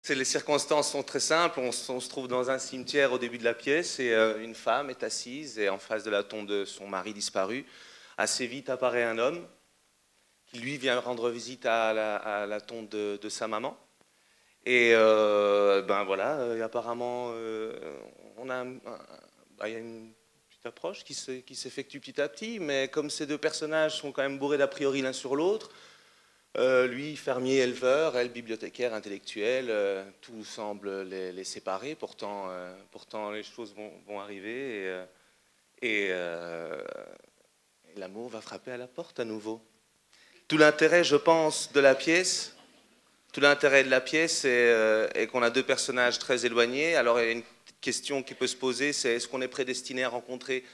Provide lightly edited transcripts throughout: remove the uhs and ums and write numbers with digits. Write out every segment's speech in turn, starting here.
Les circonstances sont très simples. On se trouve dans un cimetière au début de la pièce et une femme est assise et en face de la tombe de son mari disparu. Assez vite apparaît un homme qui lui vient rendre visite à la tombe de sa maman. Et ben voilà, apparemment, on a il y a une petite approche qui s'effectue petit à petit, mais comme ces deux personnages sont quand même bourrés d'a priori l'un sur l'autre, lui, fermier, éleveur, elle, bibliothécaire, intellectuelle, tout semble les séparer, pourtant les choses vont arriver et l'amour va frapper à la porte à nouveau. Tout l'intérêt, je pense, de la pièce, tout l'intérêt de la pièce est qu'on a deux personnages très éloignés. Alors il y a une question qui peut se poser, c'est est-ce qu'on est prédestiné à rencontrer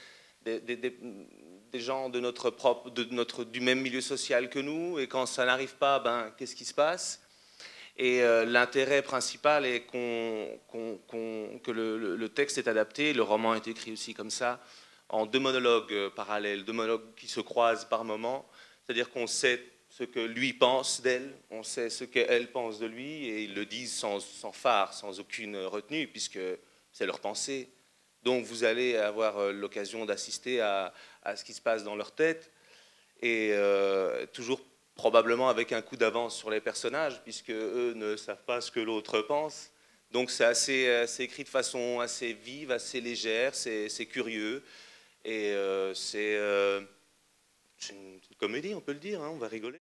des gens de du même milieu social que nous, et quand ça n'arrive pas, ben, qu'est-ce qui se passe? Et l'intérêt principal est que le texte est adapté, le roman est écrit aussi comme ça, en deux monologues parallèles, deux monologues qui se croisent par moments, c'est-à-dire qu'on sait ce que lui pense d'elle, on sait ce qu'elle pense de lui, et ils le disent sans phare, sans aucune retenue, puisque c'est leur pensée. Donc vous allez avoir l'occasion d'assister à ce qui se passe dans leur tête, et toujours probablement avec un coup d'avance sur les personnages, puisque eux ne savent pas ce que l'autre pense. Donc c'est écrit de façon assez vive, assez légère, c'est curieux, et c'est une comédie, on peut le dire, hein, on va rigoler.